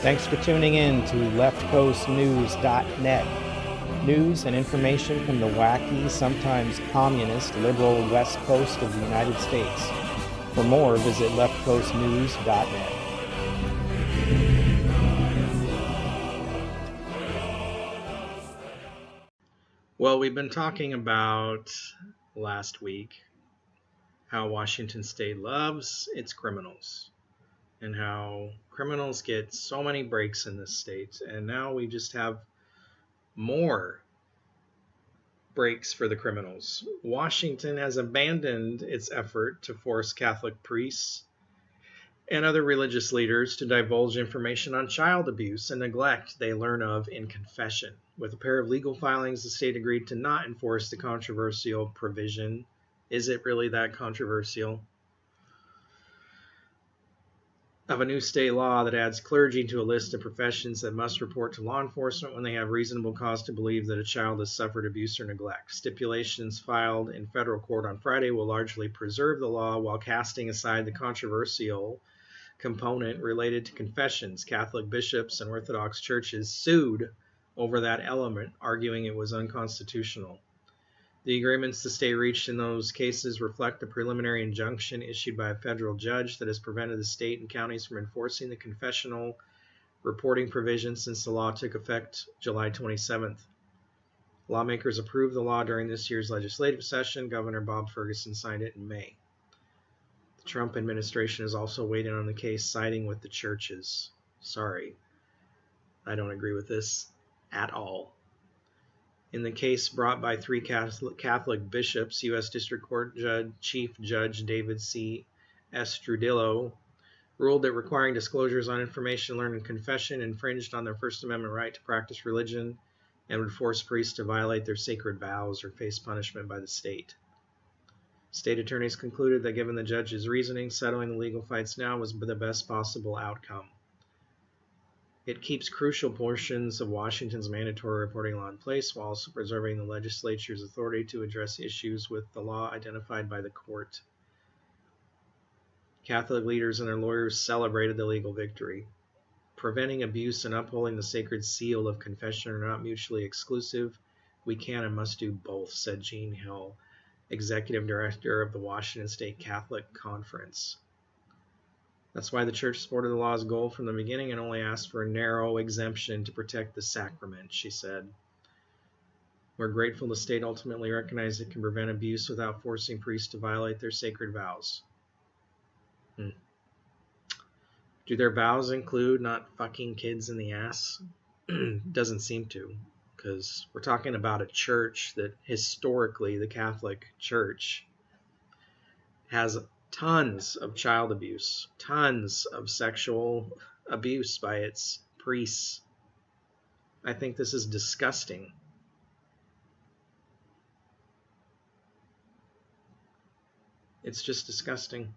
Thanks for tuning in to leftcoastnews.net. News and information from the wacky, sometimes communist, liberal west coast of the United States. For more, visit leftcoastnews.net. Well, we've been talking about last week how Washington State loves its criminals and how criminals get so many breaks in this state. And now we just have more breaks for the criminals. Washington has abandoned its effort to force Catholic priests and other religious leaders to divulge information on child abuse and neglect they learn of in confession. With a pair of legal filings, the state agreed to not enforce the controversial provision. Is it really that controversial? Of a new state law that adds clergy to a list of professions that must report to law enforcement when they have reasonable cause to believe that a child has suffered abuse or neglect. Stipulations filed in federal court on Friday will largely preserve the law while casting aside the controversial component related to confessions. Catholic bishops and Orthodox churches sued over that element, arguing it was unconstitutional. The agreements the state reached in those cases reflect a preliminary injunction issued by a federal judge that has prevented the state and counties from enforcing the confessional reporting provision since the law took effect July 27th. Lawmakers approved the law during this year's legislative session. Governor Bob Ferguson signed it in May. The Trump administration is also waiting on the case, siding with the churches. Sorry, I don't agree with this at all. In the case brought by three Catholic bishops, U.S. District Court Chief Judge David C. Estrudillo ruled that requiring disclosures on information learned in confession infringed on their First Amendment right to practice religion and would force priests to violate their sacred vows or face punishment by the state. State attorneys concluded that given the judge's reasoning, settling the legal fights now was the best possible outcome. It keeps crucial portions of Washington's mandatory reporting law in place while also preserving the legislature's authority to address issues with the law identified by the court. Catholic leaders and their lawyers celebrated the legal victory. Preventing abuse and upholding the sacred seal of confession are not mutually exclusive. We can and must do both, said Jean Hill, executive director of the Washington State Catholic Conference. That's why the church supported the law's goal from the beginning and only asked for a narrow exemption to protect the sacrament, she said. We're grateful the state ultimately recognized it can prevent abuse without forcing priests to violate their sacred vows. Do their vows include not fucking kids in the ass? Doesn't seem to, because we're talking about a church that historically, the Catholic Church, has tons of child abuse, tons of sexual abuse by its priests. I think this is disgusting. It's just disgusting.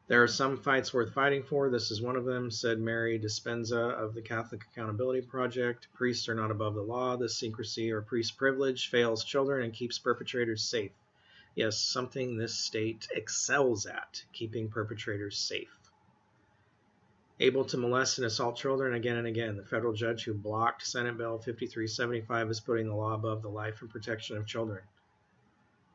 There are some fights worth fighting for. This is one of them, said Mary Dispenza of the Catholic Accountability Project. Priests are not above the law. This secrecy or priest privilege fails children and keeps perpetrators safe. Yes, something this state excels at, keeping perpetrators safe. Able to molest and assault children again and again. The federal judge who blocked Senate Bill 5375 is putting the law above the life and protection of children.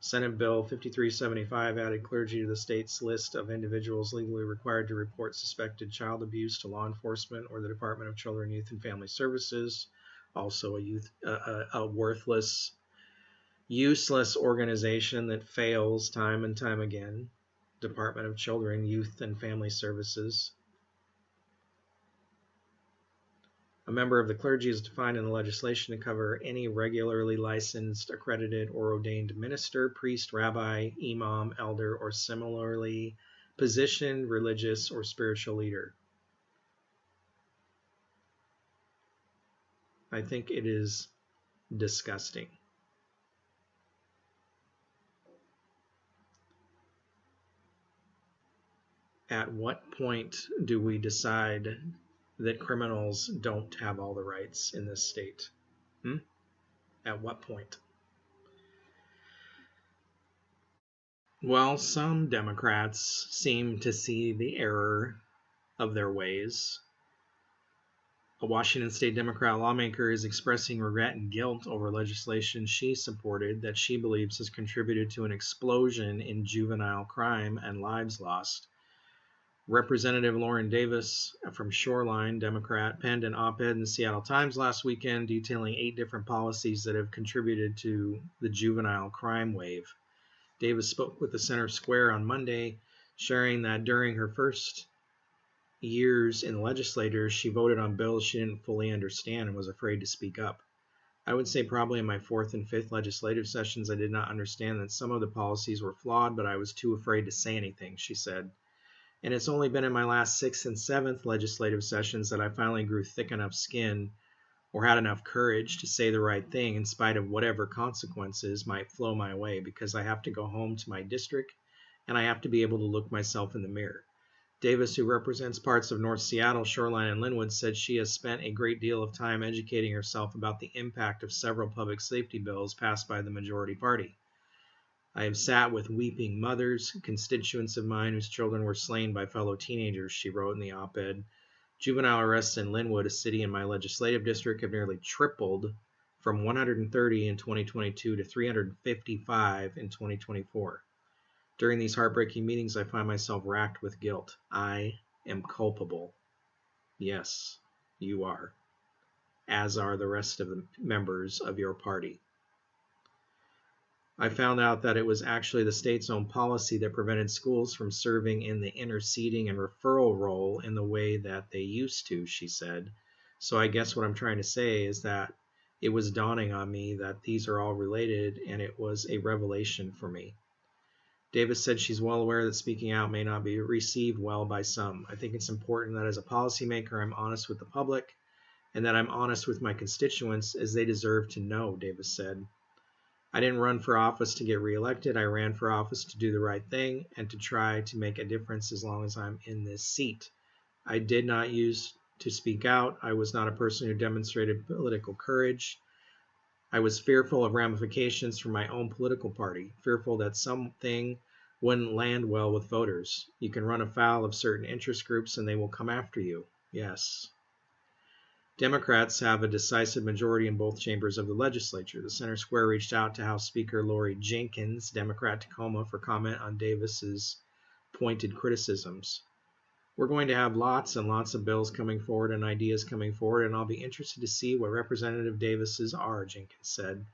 Senate Bill 5375 added clergy to the state's list of individuals legally required to report suspected child abuse to law enforcement or the Department of Children, Youth, and Family Services, also a worthless, useless organization that fails time and time again. Department of Children, Youth, and Family Services. A member of the clergy is defined in the legislation to cover any regularly licensed, accredited, or ordained minister, priest, rabbi, imam, elder, or similarly positioned religious or spiritual leader. I think it is disgusting. At what point do we decide that criminals don't have all the rights in this state? At what point? Well, some Democrats seem to see the error of their ways. A Washington State Democrat lawmaker is expressing regret and guilt over legislation she supported that she believes has contributed to an explosion in juvenile crime and lives lost. Representative Lauren Davis from Shoreline, Democrat, penned an op-ed in the Seattle Times last weekend detailing 8 different policies that have contributed to the juvenile crime wave. Davis spoke with the Center Square on Monday, sharing that during her first years in the legislature, she voted on bills she didn't fully understand and was afraid to speak up. I would say probably in my 4th and 5th legislative sessions, I did not understand that some of the policies were flawed, but I was too afraid to say anything, she said. And it's only been in my last 6th and 7th legislative sessions that I finally grew thick enough skin or had enough courage to say the right thing in spite of whatever consequences might flow my way, because I have to go home to my district and I have to be able to look myself in the mirror. Davis, who represents parts of North Seattle, Shoreline, and Linwood, said she has spent a great deal of time educating herself about the impact of several public safety bills passed by the majority party. I have sat with weeping mothers, constituents of mine whose children were slain by fellow teenagers, she wrote in the op-ed. Juvenile arrests in Linwood, a city in my legislative district, have nearly tripled from 130 in 2022 to 355 in 2024. During these heartbreaking meetings, I find myself racked with guilt. I am culpable. Yes, you are, as are the rest of the members of your party. I found out that it was actually the state's own policy that prevented schools from serving in the interceding and referral role in the way that they used to, she said. So I guess what I'm trying to say is that it was dawning on me that these are all related, and it was a revelation for me. Davis said she's well aware that speaking out may not be received well by some. I think it's important that as a policymaker, I'm honest with the public and that I'm honest with my constituents, as they deserve to know, Davis said. I didn't run for office to get reelected. I ran for office to do the right thing and to try to make a difference as long as I'm in this seat. I did not use to speak out. I was not a person who demonstrated political courage. I was fearful of ramifications for my own political party, fearful that something wouldn't land well with voters. You can run afoul of certain interest groups and they will come after you. Yes. Democrats have a decisive majority in both chambers of the legislature. The Center Square reached out to House Speaker Lori Jenkins, Democrat Tacoma, for comment on Davis's pointed criticisms. We're going to have lots and lots of bills coming forward and ideas coming forward, and I'll be interested to see what Representative Davis's are, Jenkins said. The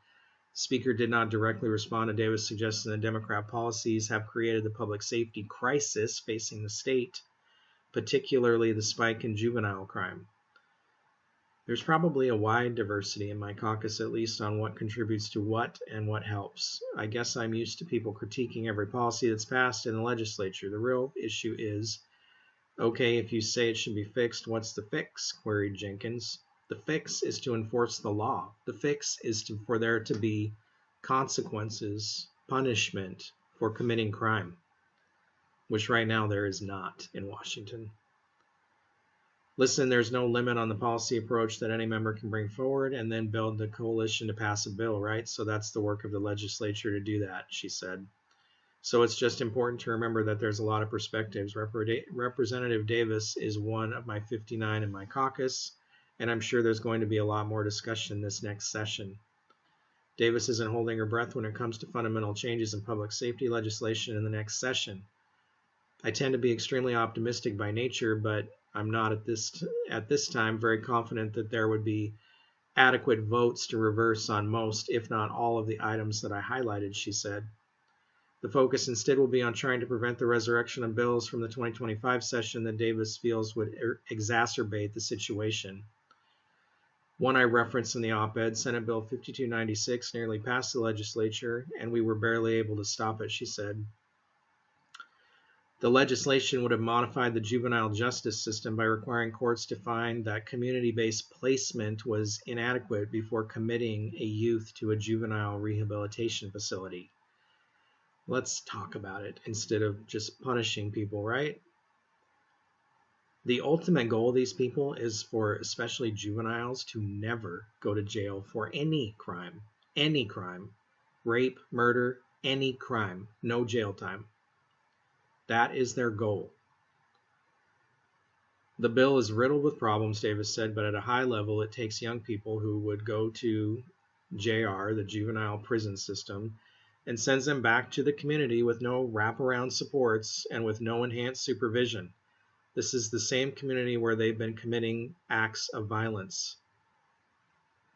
Speaker did not directly respond to Davis' suggestion that Democrat policies have created the public safety crisis facing the state, particularly the spike in juvenile crime. There's probably a wide diversity in my caucus, at least on what contributes to what and what helps. I guess I'm used to people critiquing every policy that's passed in the legislature. The real issue is, okay, if you say it should be fixed, what's the fix? Queried Jenkins. The fix is to enforce the law. The fix is for there to be consequences, punishment for committing crime, which right now there is not in Washington. Listen, there's no limit on the policy approach that any member can bring forward and then build the coalition to pass a bill, right? So that's the work of the legislature to do that, she said. So it's just important to remember that there's a lot of perspectives. Representative Davis is one of my 59 in my caucus, and I'm sure there's going to be a lot more discussion this next session. Davis isn't holding her breath when it comes to fundamental changes in public safety legislation in the next session. I tend to be extremely optimistic by nature, but I'm not at this time very confident that there would be adequate votes to reverse on most, if not all, of the items that I highlighted, she said. The focus instead will be on trying to prevent the resurrection of bills from the 2025 session that Davis feels would exacerbate the situation. One I referenced in the op-ed, Senate Bill 5296, nearly passed the legislature, and we were barely able to stop it, she said. The legislation would have modified the juvenile justice system by requiring courts to find that community-based placement was inadequate before committing a youth to a juvenile rehabilitation facility. Let's talk about it instead of just punishing people, right? The ultimate goal of these people is for especially juveniles to never go to jail for any crime, rape, murder, any crime, no jail time. That is their goal. The bill is riddled with problems, Davis said, but at a high level, it takes young people who would go to JR, the juvenile prison system, and sends them back to the community with no wraparound supports and with no enhanced supervision. This is the same community where they've been committing acts of violence.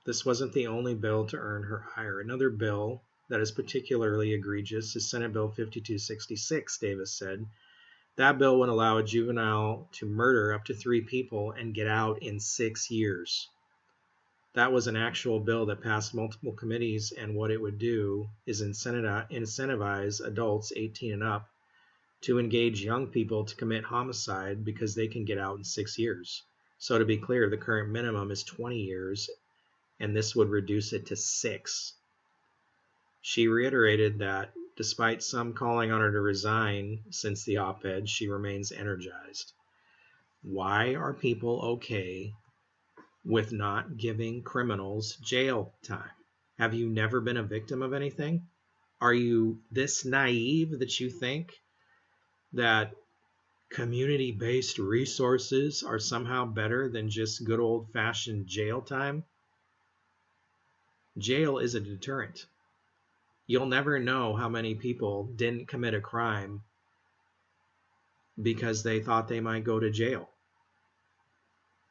This wasn't the only bill to earn her ire. Another bill that is particularly egregious is Senate Bill 5266, Davis said. That bill would allow a juvenile to murder up to 3 people and get out in 6 years. That was an actual bill that passed multiple committees, and what it would do is incentivize adults 18 and up to engage young people to commit homicide because they can get out in 6 years. So to be clear, the current minimum is 20 years, and this would reduce it to 6. She reiterated that despite some calling on her to resign since the op-ed, she remains energized. Why are people okay with not giving criminals jail time? Have you never been a victim of anything? Are you this naive that you think that community-based resources are somehow better than just good old-fashioned jail time? Jail is a deterrent. You'll never know how many people didn't commit a crime because they thought they might go to jail,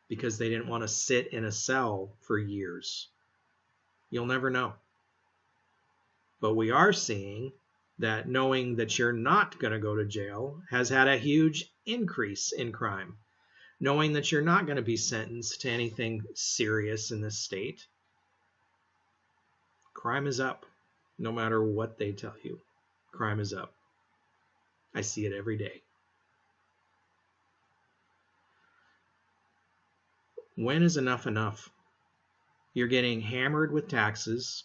because they didn't want to sit in a cell for years. You'll never know. But we are seeing that knowing that you're not going to go to jail has had a huge increase in crime. Knowing that you're not going to be sentenced to anything serious in this state, crime is up. No matter what they tell you, crime is up. I see it every day. When is enough enough? You're getting hammered with taxes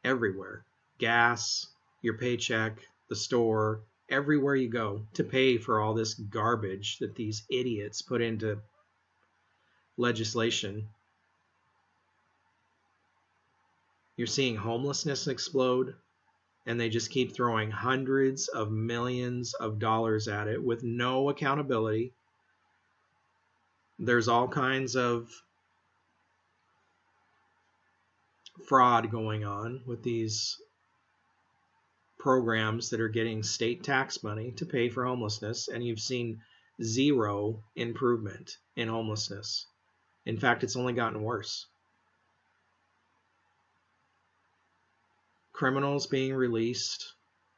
everywhere. Gas, your paycheck, the store, everywhere you go to pay for all this garbage that these idiots put into legislation. You're seeing homelessness explode, and they just keep throwing hundreds of millions of dollars at it with no accountability. There's all kinds of fraud going on with these programs that are getting state tax money to pay for homelessness, and you've seen zero improvement in homelessness. In fact, it's only gotten worse. Criminals being released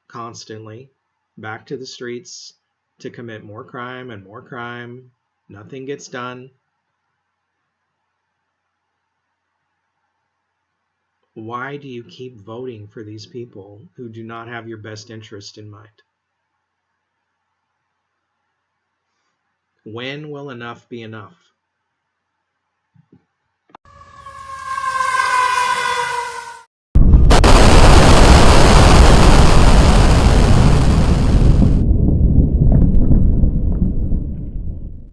constantly back to the streets to commit more crime and more crime. Nothing gets done. Why do you keep voting for these people who do not have your best interest in mind? When will enough be enough?